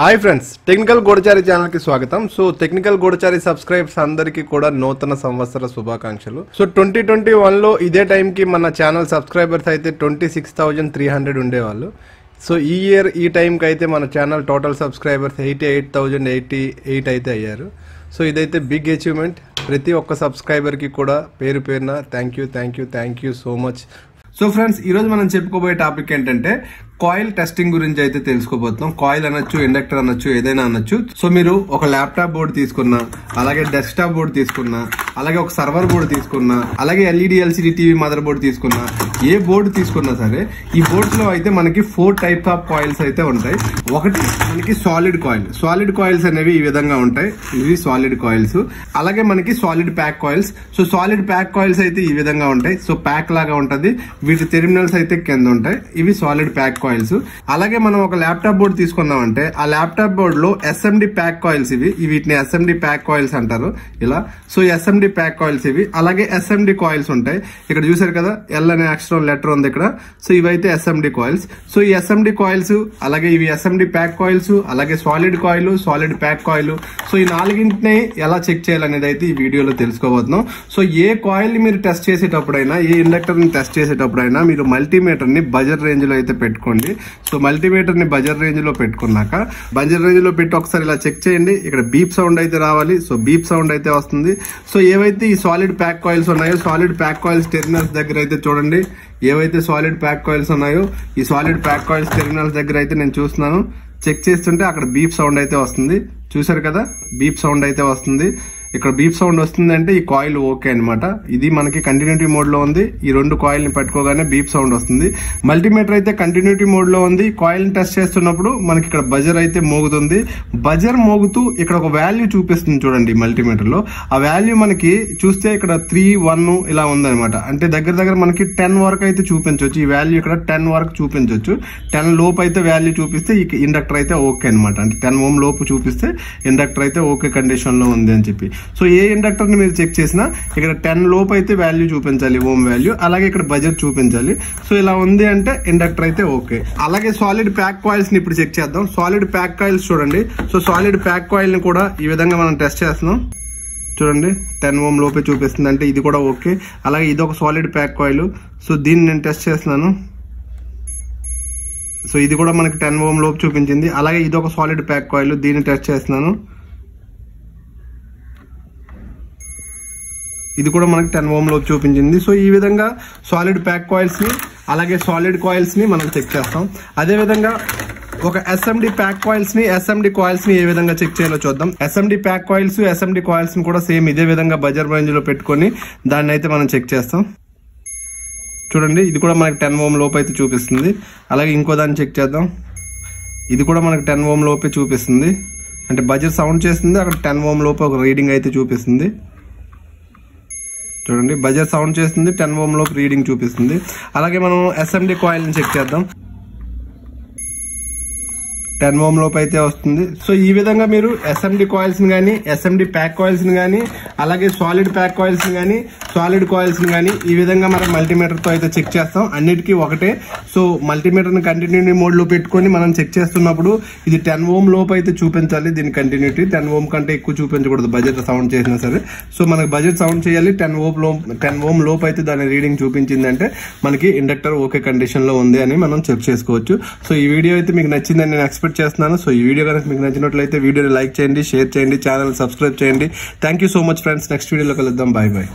Hi friends, technical గూఢచారి channel కి స్వాగతం. So technical గూఢచారి subscribers అందరికీ కూడా నూతన సంవత్సర శుభాకాంక్షలు. సో 2021 లో ఇదే టైంకి మన ఛానల్ సబ్స్క్రైబర్స్ అయితే 26,300 ఉండేవాళ్ళు. సో ఈ ఇయర్ ఈ టైంకి అయితే మన ఛానల్ టోటల్ సబ్స్క్రైబర్స్ 88,088 అయితే అయ్యారు. సో ఇదైతే బిగ్ అచీవ్మెంట్. ప్రతి ఒక్క సబ్స్క్రైబర్కి కూడా పేరు పేరున thank you so much. So friends, ఈరోజు మనం చెప్పుకోబోయే టాపిక్ ఏంటంటే కాయిల్ టెస్టింగ్ గురించి అయితే తెలుసుకోబోతున్నాం. కాయిల్ అనొచ్చు, ఇండక్టర్ అనొచ్చు, ఏదైనా అనొచ్చు. సో మీరు ఒక ల్యాప్టాప్ బోర్డు తీసుకున్నా, అలాగే డెస్క్టాప్ బోర్డు తీసుకున్నా, అలాగే ఒక సర్వర్ బోర్డు తీసుకున్నా, అలాగే LED LCD TV mother board తీసుకున్నా, ఏ బోర్డు తీసుకున్నా సరే ఈ బోర్డ్స్ లో అయితే మనకి 4 టైప్స్ ఆఫ్ కాయిల్స్ అయితే ఉంటాయి. ఒకటి మనకి సాలిడ్ కాయిల్స్ అనేవి ఈ విధంగా ఉంటాయి. ఇవి సాలిడ్ కాయిల్స్. అలాగే మనకి solid pack coils. So solid pack coils అయితే ఈ విధంగా ఉంటాయి. సో ప్యాక్ లాగా ఉంటది. వీటి టెర్మినల్స్ అయితే కింద ఉంటాయి. ఇవి సాలిడ్ ప్యాక్ కాయిల్స్. అలాగే మనం ఒక ల్యాప్టాప్ బోర్డు తీసుకున్నామంటే ఆ ల్యాప్టాప్ బోర్డు లో ఎస్ఎండి ప్యాక్ కాయిల్స్ ఇవి. వీటిని ఎస్ఎండి ప్యాక్ కాయిల్స్ అంటారు ఇలా. సో ఎస్ఎండి ప్యాక్ కాయిల్స్ ఇవి. అలాగే ఎస్ఎండి కాయిల్స్ ఉంటాయి. ఇక్కడ చూసారు కదా, ఎల్ అనే అక్షరం లెటర్ ఉంది ఇక్కడ. సో ఇవైతే ఎస్ఎండి కాయిల్స్. సో ఈ ఎస్ఎండి కాయిల్స్, అలాగే ఇవి ఎస్ఎండి ప్యాక్ కాయిల్స్, అలాగే solid coil, solid pack coil. So ఈ నాలుగింటిని ఎలా చెక్ చేయాలనేది అయితే ఈ వీడియోలో తెలుసుకోబోతున్నాం. సో ఏ కాయిల్ ని మీరు టెస్ట్ చేసేటప్పుడైనా, ఏ ఇండక్టర్ ని టెస్ట్ చేసేటప్పుడైనా మీరు మల్టీమీటర్ ని బజర్ రేంజ్ లో అయితే పెట్టుకోండి. సో మల్టీమీటర్ ని బజర్ రేంజ్ లో పెట్టుకున్నాక బజర్ రేంజ్ లో పెట్టి ఒకసారి ఇలా చెక్ చేయండి. ఇక్కడ బీప్ సౌండ్ అయితే రావాలి. సో బీప్ సౌండ్ అయితే వస్తుంది. సో ఏవైతే ఈ సాలిడ్ ప్యాక్ కాయిల్స్ ఉన్నాయో, సాలిడ్ ప్యాక్ కాయిల్స్ టెర్మినల్స్ దగ్గర అయితే చూడండి. ఏవైతే సాలిడ్ ప్యాక్ కాయిల్స్ ఉన్నాయో ఈ సాలిడ్ ప్యాక్ కాయిల్స్ టెర్మినల్స్ దగ్గర అయితే నేను చూస్తున్నాను. చెక్ చేస్తుంటే అక్కడ బీప్ సౌండ్ అయితే వస్తుంది. చూసారు కదా, బీప్ సౌండ్ అయితే వస్తుంది. ఇక్కడ బీప్ సౌండ్ వస్తుంది అంటే ఈ కాయిల్ ఓకే అనమాట. ఇది మనకి కంటిన్యూటీ మోడ్ లో ఉంది. ఈ రెండు కాయిల్ ని పట్టుకోగానే బీప్ సౌండ్ వస్తుంది. మల్టీమీటర్ అయితే కంటిన్యూటీ మోడ్ లో ఉంది. కాయిల్ ని టెస్ట్ చేస్తున్నప్పుడు మనకి ఇక్కడ బజర్ అయితే మోగుతుంది. బజర్ మోగుతూ ఇక్కడ ఒక వాల్యూ చూపిస్తుంది చూడండి మల్టీమీటర్ లో. ఆ వాల్యూ మనకి చూస్తే ఇక్కడ 3, 1 ఇలా ఉందనమాట. అంటే దగ్గర మనకి 10 వరకు అయితే చూపించవచ్చు. ఈ వాల్యూ ఇక్కడ 10 వరకు చూపించవచ్చు. 10 లోపు అయితే వాల్యూ చూపిస్తే ఈ ఇండక్టర్ అయితే ఓకే అనమాట. అంటే 10 ఓం లోపు చూపిస్తే ఇండక్టర్ అయితే ఓకే కండిషన్ లో ఉంది అని చెప్పి. సో ఏ ఇండక్టర్ ని మీరు చెక్ చేసినా ఇక్కడ 10 లోపు అయితే వాల్యూ చూపించాలి, ఓం వాల్యూ. అలాగే ఇక్కడ బజెట్ చూపించాలి. సో ఇలా ఉంది అంటే ఇండక్టర్ అయితే ఓకే. అలాగే సాలిడ్ ప్యాక్ కాయిల్స్ ని ఇప్పుడు చెక్ చేద్దాం. సాలిడ్ ప్యాక్ కాయిల్స్ చూడండి. సో సాలిడ్ ప్యాక్ కాయిల్ ని కూడా ఈ విధంగా మనం టెస్ట్ చేస్తున్నాం. చూడండి 10 ఓం లోపే చూపిస్తుంది అంటే ఇది కూడా ఓకే. అలాగే ఇది ఒక సాలిడ్ ప్యాక్ కాయిల్. సో దీన్ని నేను టెస్ట్ చేస్తున్నాను. సో ఇది కూడా మనకి 10 ఓం లోపు చూపించింది. అలాగే ఇది ఒక సాలిడ్ ప్యాక్ కాయిల్. దీన్ని టెస్ట్ చేస్తున్నాను. ఇది కూడా మనకి 10 ఓం లోపు చూపించింది. సో ఈ విధంగా సాలిడ్ ప్యాక్ కాయిల్స్ ని, అలాగే సాలిడ్ కాయిల్స్ ని మనం చెక్ చేస్తాం. అదే విధంగా ఒక ఎస్ఎండి ప్యాక్ కాయిల్స్ ని, ఎస్ఎండి కాయిల్స్ ని ఏ విధంగా చెక్ చేయాలో చూద్దాం. SMD pack coils, SMD coils ని కూడా సేమ్ ఇదే విధంగా బజర్ రేంజ్ లో పెట్టుకొని దాన్ని అయితే మనం చెక్ చేస్తాం. చూడండి ఇది కూడా మనకి 10 ఓం లోపు అయితే చూపిస్తుంది. అలాగే ఇంకో దాన్ని చెక్ చేద్దాం. ఇది కూడా మనకి 10 ఓం లోపే చూపిస్తుంది. అంటే బజర్ సౌండ్ చేస్తుంది, అక్కడ 10 ఓం లోపు ఒక రీడింగ్ అయితే చూపిస్తుంది. చూడండి బజర్ సౌండ్ చేస్తుంది, 10 ఓం లోపు రీడింగ్ చూపిస్తుంది. అలాగే మనం ఎస్ఎండి కాయిల్ ని చెక్ చేద్దాం. 10 ఓం లోపు అయితే వస్తుంది. సో ఈ విధంగా మీరు ఎస్ఎండి కాయిల్స్ ని కానీ, ఎస్ఎండి ప్యాక్ కాయిల్స్ ని కానీ, అలాగే సాలిడ్ ప్యాక్ కాయిల్స్ ని కానీ, సాలిడ్ కాయిల్స్ ని కానీ ఈ విధంగా మనం మల్టీమీటర్ తో అయితే చెక్ చేస్తాం. అన్నిటికీ ఒకటే. సో మల్టీమీటర్ ని కంటిన్యూటీ మోడ్ లో పెట్టుకొని మనం చెక్ చేస్తున్నప్పుడు ఇది 10 ఓం లోపు అయితే చూపించాలి. దీని కంటిన్యూటీ 10 ఓం కంటే ఎక్కువ చూపించకూడదు బడ్జెట్ సౌండ్ చేసినా సరే. సో మనకు బడ్జెట్ సౌండ్ చేయాలి. 10 ఓం లోపు అయితే దాని రీడింగ్ చూపించిందంటే మనకి ఇండక్టర్ ఓకే కండిషన్ లో ఉంది అని మనం చెక్ చేసుకోవచ్చు. సో ఈ వీడియో అయితే మీకు నచ్చిందని నేను ఎక్స్పెక్ట్ చేస్తున్నాను. సో ఈ వీడియో కనుక మీకు నచ్చినట్లయితే వీడియోని లైక్ చేయండి, షేర్ చేయండి, ఛానల్ సబ్స్క్రైబ్ చేయండి. Thank you so much friends. Next వీడియోలో కలుద్దాం. Bye bye.